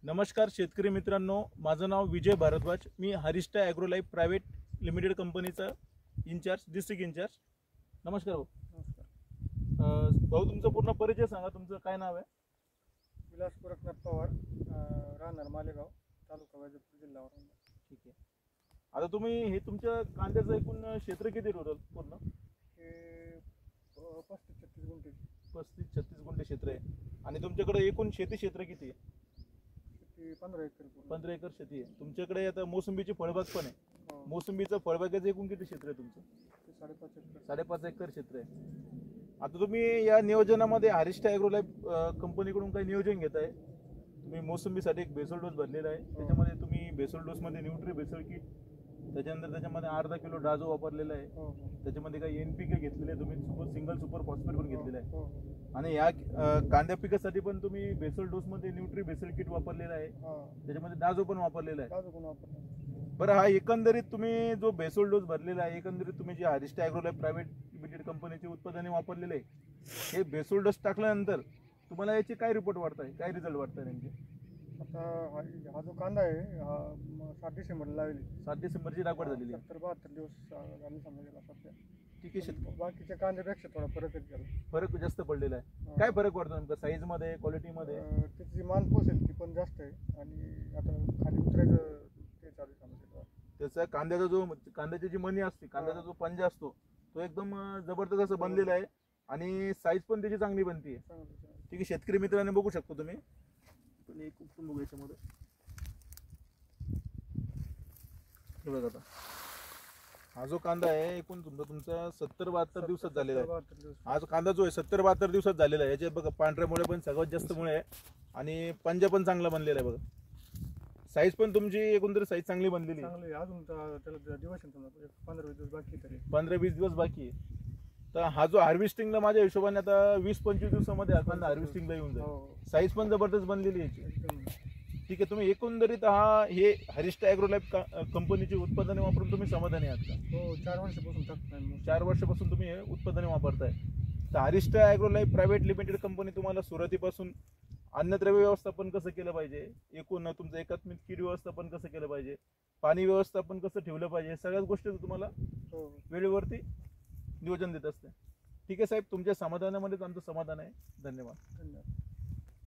नमस्कार शेतकरी मित्रांनो, माझं नाव विजय भारद्वाज। मी हरिष्ठा ॲग्रोलाईफ प्रायव्हेट लिमिटेड कंपनीचा इंचार्ज, डिस्ट्रिक्ट इंचार्ज। नमस्कार भाऊ। नमस्कार। भाऊ, तुमचा पूर्ण परिचय सांगा। तुमचं काय नाव आहे? विलास गोरखनाथ पवार, राहणार मालेगाव, तालुका वैजापूर, जिल्हा औरंगाबाद। ठीक आहे। आता तुम्ही हे तुमच्या कांद्याचं एकूण क्षेत्र किती टोटल पूर्ण? हे 35-36 गुंठे, 35-36 गुंठे क्षेत्र आहे। आणि तुमच्याकडे एकूण शेती क्षेत्र किती आहे? शेती 15 एकर पूर्ण। 15 एकर शेती आहे तुमच्याकडे। आता मोसंबीची फळबाग पण आहे। हो, मोसंबीचं फळबागाचं एकूण किती क्षेत्र आहे तुमचं? ते 5.5 एकर। 5.5 एकर क्षेत्र आहे। आता तुम्ही या नियोजनामध्ये हरिष्ठा ॲग्रोलाईफ कंपनीकडून काही नियोजन घेत आहे। तुम्ही मोसंबीसाठी एक बेसल डोस भरलेला आहे। त्याच्यामध्ये तुम्ही बेसल डोसमध्ये न्यूट्री बेसल किट, त्याच्यानंतर त्याच्यामध्ये अर्धा किलो डाजो वापरलेला आहे। हो हो त्याच्यामध्ये काही NPK घेतलेले आहे, तुम्ही सिंगल सुपर फॉस्फेट पण घेतलेला आहे। हो आणि या कांद्या पिकासाठी पण तुम्ही बेसल डोसमध्ये न्यूट्री बेसल किट वापरलेला आहे। हो, त्याच्यामध्ये डाजो पण वापरलेला आहे। ताजं गुण वापरलं। बरं, हा एकंदरीत तुम्ही जो बेसल डोस भरलेला आहे, एकंदरीत तुम्ही जे हरिष्ठा ॲग्रोलाईफ प्रायव्हेट लिमिटेड कंपनीचे उत्पादने वापरलेले आहे, हे बेसल डोस टाकल्यानंतर तुम्हाला याचे काय रिपोर्ट वाटताय, काय रिझल्ट वाटताय नेमके? आता हा जो कांदा आहे, हा 7 डिसेंबरला लावली। 7 डिसेंबरची लागवड झालेली आहे। 70-72 दिवस झाले समजा गेला सध्या। ठीक आहे। बाकीच्या कांद्यापेक्षा थोडा फरकच झाला। फरक जास्त पडलेला आहे। काय फरक वाटतो नेमका साईजमध्ये, क्वालिटीमध्ये? त्याची मान पोसेल ती पण जास्त आहे, आणि आता खाली उतरायचं ते चालू समजा। त्याचा कांद्याची जी मनी असते, कांद्याचा जो पंजा असतो, तो एकदम जबरदस्त असं बनलेला आहे। आणि साईज पण त्याची चांगली बनते। ठीक आहे। शेतकरी मित्रांनी बघू शकतो तुम्ही, पण एक उपटून बघू याच्यामध्ये। हे बघा, आता हा जो कांदा आहे एकूण तुमचा 70-72 दिवसात झालेला आहे। हा जो कांदा जो आहे 70-72 दिवसात झालेला आहे। याच्यात बघा पांढऱ्या मुळे पण सगळ्यात जास्त मुळे आहे, आणि पंजा पण चांगला बनलेला आहे। बघा साईज पण तुमची एकंदरीत साईज चांगली बनलेली आहे। चांगली अजून त्याला दिवस 15-20 दिवस बाकी तरी 15-20 दिवस बाकी आहे। तर हा जो हार्वेस्टिंगला माझ्या हिशोबाने आता 20-25 दिवसामध्ये हा कांदा हार्वेस्टिंगला येऊन जाईल। साईज पण जबरदस्त बनलेली आहे याची। ठीक आहे। तुम्ही एकंदरीत हे हरिष्ठा ॲग्रोलाईफ कंपनीची उत्पादने वापरून तुम्ही समाधानी आहात का? हो, 4 वर्षापासून टाकताय। 4 वर्षापासून तुम्ही हे उत्पादने वापरताय। तर हरिष्ठा ॲग्रोलाईफ प्रायव्हेट लिमिटेड कंपनी तुम्हाला सुरुवातीपासून अन्नद्रव्य व्यवस्थापन कसं केलं पाहिजे, एकूण तुमचं एकात्मिक कीड व्यवस्थापन कसं केलं पाहिजे, पाणी व्यवस्थापन कसं ठेवलं पाहिजे, सगळ्याच गोष्टी तुम्हाला वेळेवरती नियोजन देत असते। ठीक आहे साहेब, तुमच्या समाधानामध्येच आमचं समाधान आहे। धन्यवाद।